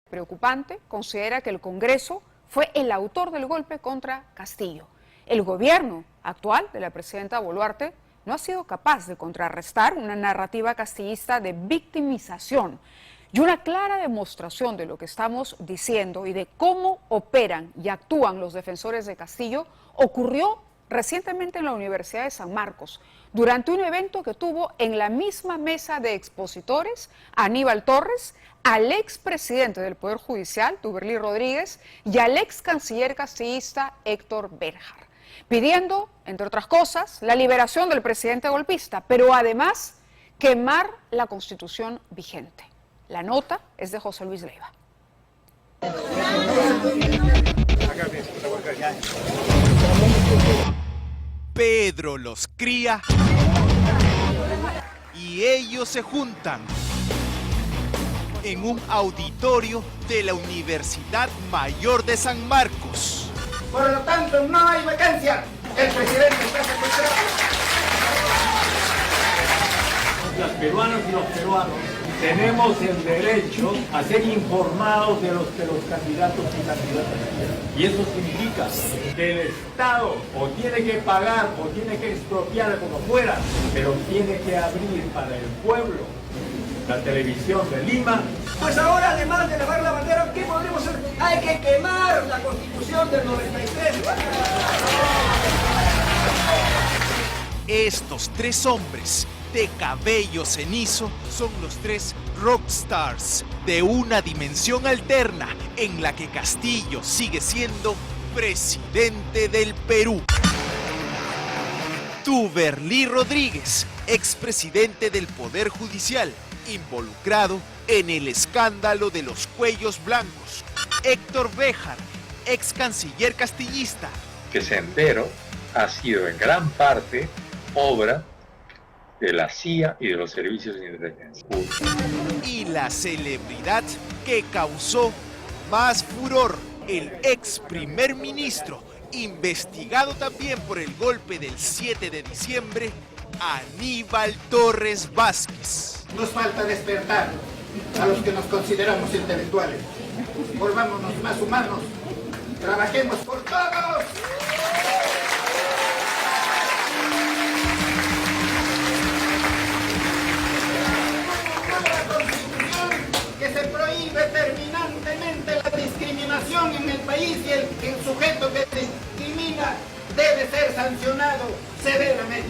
Preocupante, considera que el Congreso fue el autor del golpe contra Castillo. El gobierno actual de la presidenta Boluarte no ha sido capaz de contrarrestar una narrativa castillista de victimización y una clara demostración de lo que estamos diciendo y de cómo operan y actúan los defensores de Castillo ocurrió recientemente en la Universidad de San Marcos, durante un evento que tuvo en la misma mesa de expositores a Aníbal Torres, al expresidente del Poder Judicial, Duberly Rodríguez, y al ex canciller castillista Héctor Béjar, pidiendo, entre otras cosas, la liberación del presidente golpista, pero además quemar la Constitución vigente. La nota es de José Luis Leiva. Pedro los cría y ellos se juntan en un auditorio de la Universidad Mayor de San Marcos. Por lo tanto, no hay vacancia. El presidente está secuestrado. Las peruanas y los peruanos tenemos el derecho a ser informados de los que los candidatos y candidatas quieran. Y eso significa que el Estado o tiene que pagar o tiene que expropiar como fuera, pero tiene que abrir para el pueblo la televisión de Lima. Pues ahora, además de lavar la bandera, ¿qué podemos hacer? Hay que quemar la Constitución del 93. Estos tres hombres de cabello cenizo son los tres rockstars de una dimensión alterna en la que Castillo sigue siendo presidente del Perú. Duberly Rodríguez, expresidente del Poder Judicial, involucrado en el escándalo de los cuellos blancos. Héctor Béjar, ex canciller castillista. Que Sendero ha sido en gran parte obra de la CIA y de los servicios de inteligencia. Y la celebridad que causó más furor, el ex primer ministro, investigado también por el golpe del 7 de diciembre, Aníbal Torres Vázquez. Nos falta despertar a los que nos consideramos intelectuales. Volvámonos más humanos. Trabajemos por todos. Que se prohíbe terminantemente la discriminación en el país y el sujeto que discrimina debe ser sancionado severamente.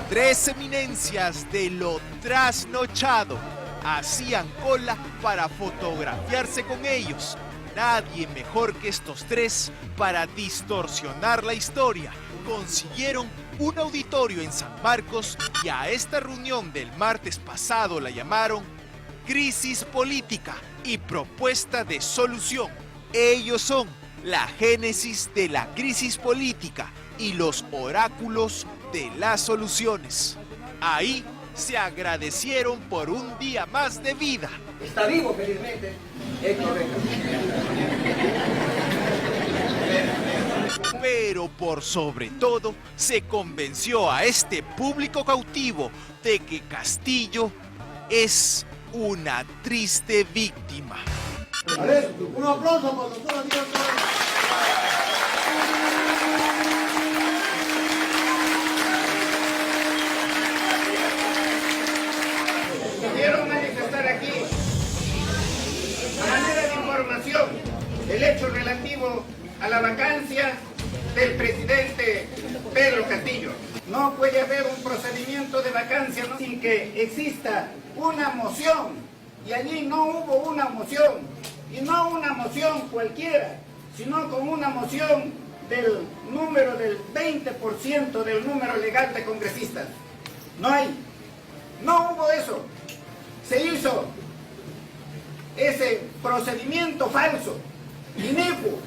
Tres eminencias de lo trasnochado hacían cola para fotografiarse con ellos. Nadie mejor que estos tres para distorsionar la historia. Consiguieron un auditorio en San Marcos y a esta reunión del martes pasado la llamaron Crisis Política y Propuesta de Solución. Ellos son la génesis de la crisis política y los oráculos de las soluciones. Ahí se agradecieron por un día más de vida. Está vivo, felizmente, Héctor Béjar. Pero por sobre todo se convenció a este público cautivo de que Castillo es una triste víctima. A ver, un aplauso para los dos días. Quiero manifestar aquí, a manera de información, el hecho relativo a la vacancia del presidente Pedro Castillo. No puede haber un procedimiento de vacancia sin que exista una moción, y allí no hubo una moción, y no una moción cualquiera, sino con una moción del número del 20% del número legal de congresistas. No hubo eso. Se hizo ese procedimiento falso, inicuo,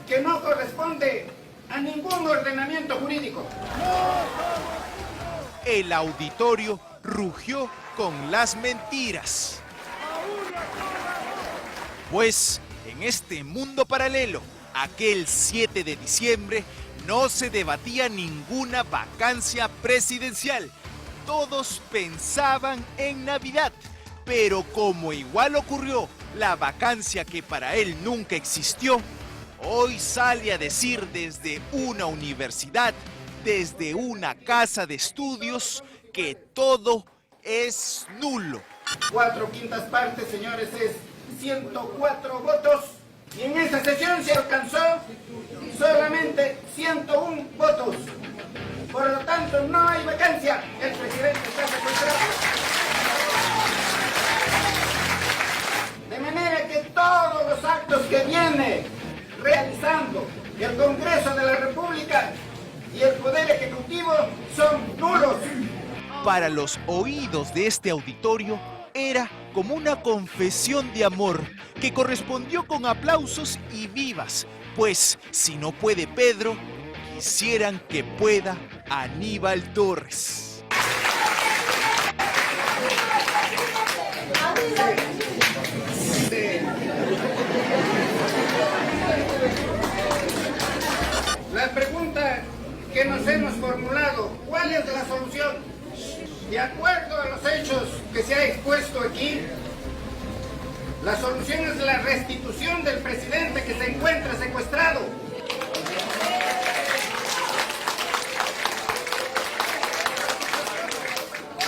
que no corresponde a ningún ordenamiento jurídico. El auditorio rugió con las mentiras. Pues en este mundo paralelo, aquel 7 de diciembre, no se debatía ninguna vacancia presidencial. Todos pensaban en Navidad, pero como igual ocurrió la vacancia que para él nunca existió, hoy sale a decir desde una universidad, desde una casa de estudios, que todo es nulo. 4/5 partes, señores, es 104 votos. Y en esa sesión se alcanzó solamente 101 votos. Por lo tanto, no hay vacancia. El presidente está secuestrado. De manera que todos los actos que viene realizando el Congreso de la República y el Poder Ejecutivo son nulos. Para los oídos de este auditorio, era como una confesión de amor que correspondió con aplausos y vivas, pues si no puede Pedro, quisieran que pueda Aníbal Torres. La pregunta que nos hemos formulado, ¿cuál es la solución? De acuerdo a los hechos que se ha expuesto aquí, la solución es la restitución del presidente que se encuentra secuestrado.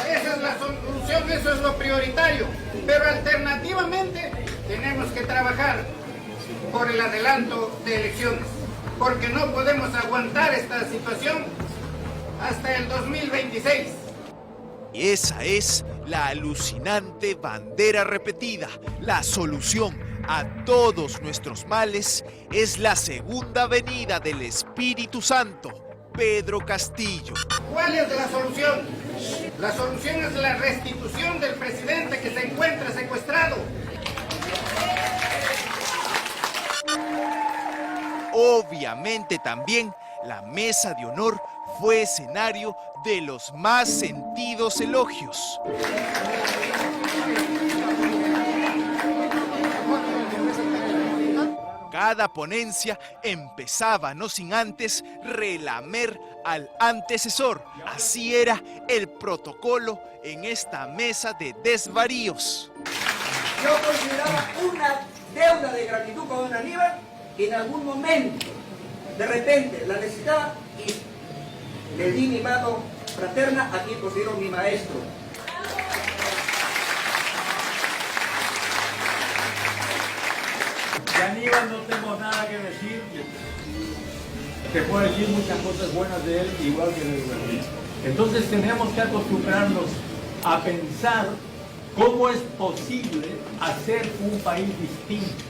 Esa es la solución, eso es lo prioritario. Pero alternativamente tenemos que trabajar por el adelanto de elecciones, porque no podemos aguantar esta situación hasta el 2026. Y esa es la alucinante bandera repetida. La solución a todos nuestros males es la segunda venida del Espíritu Santo, Pedro Castillo. ¿Cuál es la solución? La solución es la restitución del presidente que se encuentra secuestrado. Obviamente también la mesa de honor fue escenario de los más sentidos elogios. Cada ponencia empezaba no sin antes relamer al antecesor. Así era el protocolo en esta mesa de desvaríos. Yo consideraba una deuda de gratitud con don Aníbal, que en algún momento, de repente, la necesitaba y le di mi mano fraterna a quien considero mi maestro. De Aníbal no tengo nada que decir. Te puedo decir muchas cosas buenas de él, igual que de Berlín. Entonces tenemos que acostumbrarnos a pensar cómo es posible hacer un país distinto.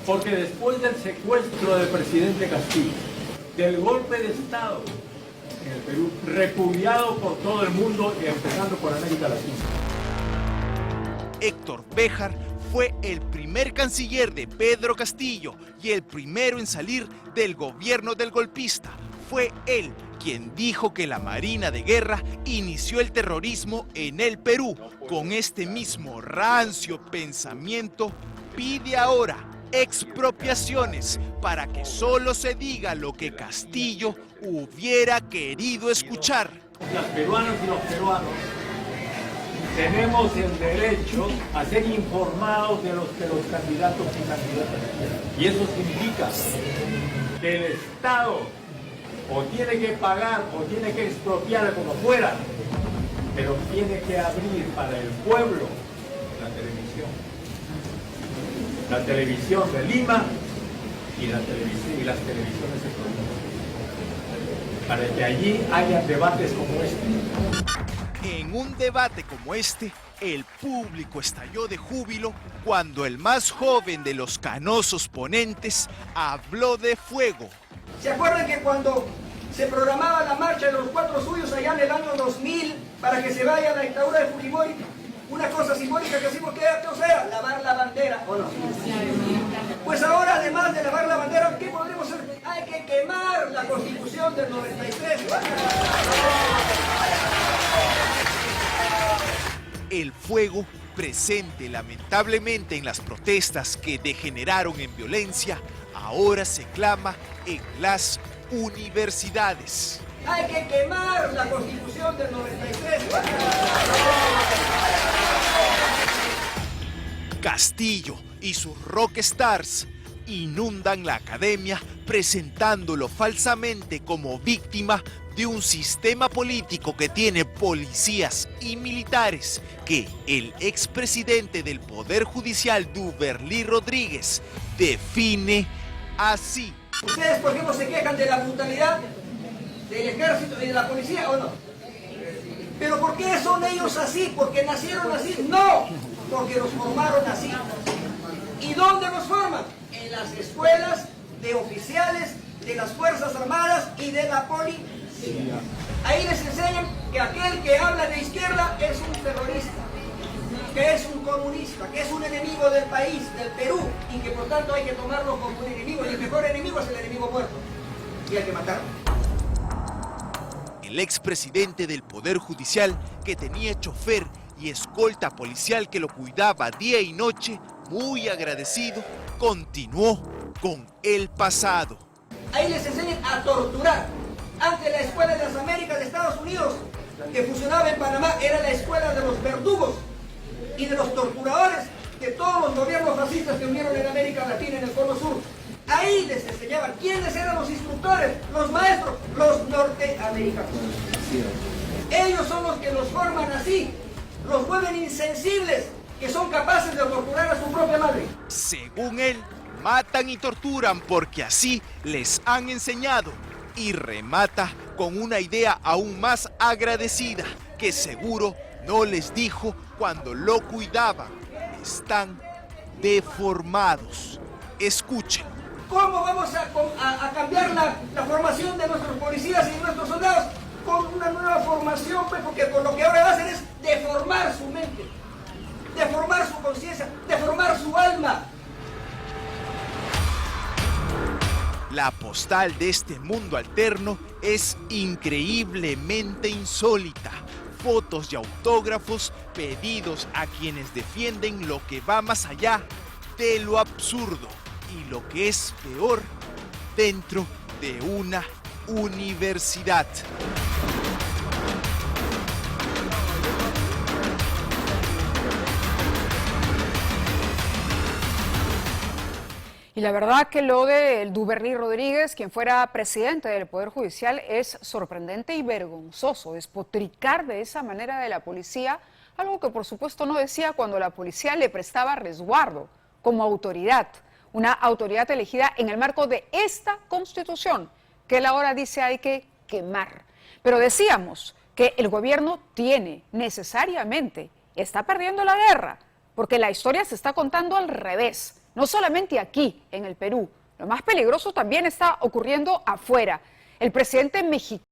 Porque después del secuestro del presidente Castillo, del golpe de Estado en el Perú, repudiado por todo el mundo, empezando por América Latina. Héctor Béjar fue el primer canciller de Pedro Castillo y el primero en salir del gobierno del golpista. Fue él quien dijo que la Marina de Guerra inició el terrorismo en el Perú. Con este mismo rancio pensamiento, pide ahora expropiaciones para que solo se diga lo que Castillo hubiera querido escuchar. Las peruanas y los peruanos tenemos el derecho a ser informados de los que los candidatos y candidatas quieran. Y eso significa que el Estado o tiene que pagar o tiene que expropiar como fuera, pero tiene que abrir para el pueblo la televisión. La televisión de Lima y las televisiones de Colombia. Para que allí haya debates como este. En un debate como este, el público estalló de júbilo cuando el más joven de los canosos ponentes habló de fuego. ¿Se acuerdan que cuando se programaba la marcha de los 4 suyos allá en el año 2000 para que se vaya la dictadura de Fujimori? Una cosa simbólica que hacemos que era lavar la bandera, ¿o no? Pues ahora, además de lavar la bandera, ¿qué podremos hacer? Hay que quemar la Constitución del 93. El fuego, presente lamentablemente en las protestas que degeneraron en violencia, ahora se clama en las universidades. Hay que quemar la Constitución del 93. Castillo, y sus rockstars inundan la academia presentándolo falsamente como víctima de un sistema político que tiene policías y militares que el expresidente del Poder Judicial, Duberly Rodríguez, define así. ¿Ustedes, por ejemplo, se quejan de la brutalidad del ejército y de la policía o no? ¿Pero por qué son ellos así? ¿Porque nacieron así? No, porque los formaron así. ¿Y dónde los forman? En las escuelas de oficiales de las Fuerzas Armadas y de la policía. Ahí les enseñan que aquel que habla de izquierda es un terrorista, que es un comunista, que es un enemigo del país, del Perú, y que por tanto hay que tomarlo como un enemigo, y el mejor enemigo es el enemigo muerto, y hay que matarlo. El expresidente del Poder Judicial, que tenía chofer y escolta policial que lo cuidaba día y noche, muy agradecido, continuó con el pasado. Ahí les enseñan a torturar. Antes la Escuela de las Américas de Estados Unidos, que funcionaba en Panamá, era la escuela de los verdugos y de los torturadores de todos los gobiernos fascistas que unieron en América Latina, en el Cono Sur. Ahí les enseñaban quiénes eran los instructores, los maestros, los norteamericanos. Ellos son los que los forman así, los vuelven insensibles, que son capaces de torturar a su propia madre. Según él, matan y torturan porque así les han enseñado, y remata con una idea aún más agradecida que seguro no les dijo cuando lo cuidaban. Están deformados. Escuchen. ¿Cómo vamos a cambiar la formación de nuestros policías y de nuestros soldados? Con una nueva formación, pues, porque con lo que ahora hacen es deformar su mente, deformar su conciencia, deformar su alma. La postal de este mundo alterno es increíblemente insólita. Fotos y autógrafos pedidos a quienes defienden lo que va más allá de lo absurdo y lo que es peor, dentro de una universidad. Y la verdad que lo del Duberly Rodríguez, quien fuera presidente del Poder Judicial, es sorprendente y vergonzoso. Despotricar de esa manera de la policía, algo que por supuesto no decía cuando la policía le prestaba resguardo como autoridad, una autoridad elegida en el marco de esta Constitución, que él ahora dice hay que quemar. Pero decíamos que el gobierno está perdiendo la guerra, porque la historia se está contando al revés. No solamente aquí, en el Perú, lo más peligroso también está ocurriendo afuera. El presidente mexicano